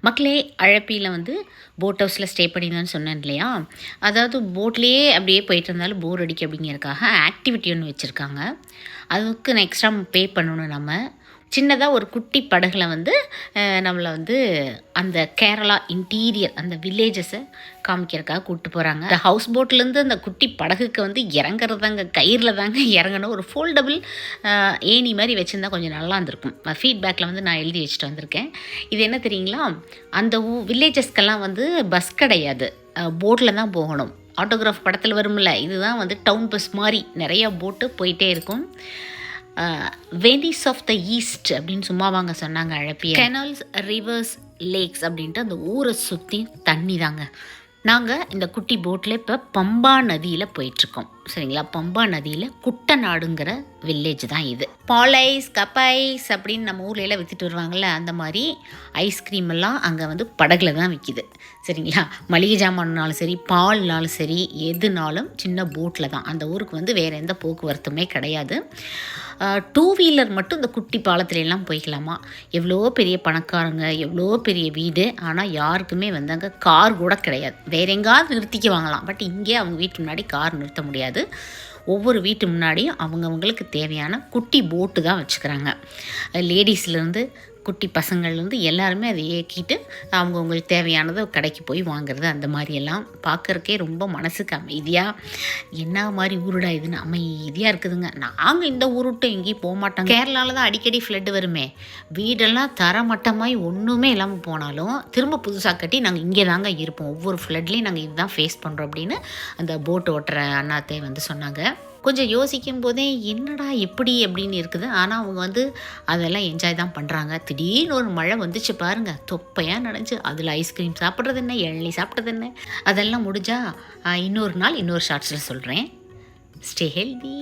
மக்களே, அழப்பியில் வந்து போட் ஹவுஸில் ஸ்டே பண்ணியிருந்தேன்னு சொன்னேன் இல்லையா? அதாவது போட்லேயே அப்படியே போயிட்டு இருந்தாலும் போர் அடிக்கும் அப்படிங்கிறதுக்காக ஆக்டிவிட்டி ஒன்று வச்சுருக்காங்க. அதுக்கு நான் எக்ஸ்ட்ரா பே பண்ணணும் நம்ம. சின்னதாக ஒரு குட்டி படகுல வந்து நம்மளை வந்து அந்த கேரளா இன்டீரியர் அந்த வில்லேஜஸை காமிக்கிறதுக்காக கூப்பிட்டு போகிறாங்க. இந்த ஹவுஸ் போட்லேருந்து அந்த குட்டி படகுக்கு வந்து இறங்குறது தாங்க, கயிறில் தாங்க இறங்கணும். ஒரு ஃபோல்டபுள் ஏணி மாதிரி வச்சுருந்தா கொஞ்சம் நல்லா இருந்திருக்கும். ஃபீட்பேக்கில் வந்து நான் எழுதி வச்சுட்டு வந்திருக்கேன். இது என்ன தெரியுங்களா, அந்த வில்லேஜஸ்க்கெல்லாம் வந்து பஸ் கிடையாது, போட்டில் தான் போகணும். ஆட்டோகிராஃப் படத்தில் வரும்ல, இதுதான் வந்து டவுன் பஸ் மாதிரி நிறையா போட்டு போயிட்டே இருக்கும். வெனிஸ் ஆஃப் த ஈஸ்ட் அப்படின்னு சும்மா வாங்க சொன்னாங்க அழப்பிய. கெனால்ஸ், ரிவர்ஸ், லேக்ஸ் அப்படின்ட்டு அந்த ஊரை சுற்றி தண்ணி தாங்க. நாங்கள் இந்த குட்டி போட்டில் இப்போ பம்பா நதியில் போயிட்டுருக்கோம். சரிங்களா? பம்பா நதியில் குட்டநாடுங்கிற வில்லேஜ் தான் இது. பாலைஸ், கப்பைஸ் அப்படின்னு நம்ம ஊர்ல எல்லாம் விற்றுட்டு வருவாங்கள்ல, அந்த மாதிரி ஐஸ்கிரீம் எல்லாம் அங்கே வந்து படகுல தான் விற்கிது. சரிங்களா? மளிகை ஜாமான்னாலும் சரி, பால்னாலும் சரி, எதுனாலும் சின்ன போட்டில் தான். அந்த ஊருக்கு வந்து வேறு எந்த போக்குவரத்துமே கிடையாது. 2 வீலர் மட்டும் இந்த குட்டி பாலத்துலலாம் போய்க்கலாமா. எவ்வளோ பெரிய பணக்காரங்க, எவ்வளோ பெரிய வீடு, ஆனால் யாருக்குமே வந்து அங்கே கார் கூட கிடையாது. வேறு எங்காவது நிறுத்திக்க வாங்கலாம், பட் இங்கே அவங்க வீட்டு முன்னாடி கார் நிறுத்த முடியாது. ஒவ்வொரு வீட்டு முன்னாடியும் அவங்கவுங்களுக்கு தேவையான குட்டி போட்டு தான் வச்சுக்கிறாங்க. லேடிஸ்லேருந்து குட்டி பசங்கள்லேருந்து எல்லாருமே அதை இயக்கிட்டு அவங்கவுங்களுக்கு தேவையானதை கடைக்கு போய் வாங்குறது. அந்த மாதிரியெல்லாம் பார்க்குறக்கே ரொம்ப மனசுக்கு அமைதியாக, என்ன மாதிரி ஊருடா இதுன்னு அமைதியாக இருக்குதுங்க. நாங்கள் இந்த ஊருட்டு எங்கேயும் போக மாட்டோம். கேரளாவில் தான் அடிக்கடி ஃப்ளட்டு வருமே, வீடெல்லாம் தரமட்டமாய் ஒன்றுமே இல்லாமல் போனாலும் திரும்ப புதுசாக கட்டி நாங்கள் இங்கே தாங்க இருப்போம். ஒவ்வொரு ஃப்ளட்லேயும் நாங்கள் இதுதான் ஃபேஸ் பண்ணுறோம் அப்படின்னு அந்த போட்டு ஓட்டுற அண்ணாத்தே வந்து சொன்னாங்க. கொஞ்சம் யோசிக்கும் போதே என்னடா எப்படி அப்படின்னு இருக்குது. ஆனால் அவங்க வந்து அதெல்லாம் என்ஜாய் தான் பண்ணுறாங்க. திடீர்னு ஒரு மழை வந்துச்சு பாருங்கள், தொப்பையாக நனைஞ்சு அதில் ஐஸ்கிரீம் சாப்பிட்றது என்ன, இளநீ சாப்பிட்றது என்ன, அதெல்லாம் முடிஞ்சால் இன்னொரு நாள் இன்னொரு ஷார்ட்ஸில் சொல்கிறேன். Stay healthy.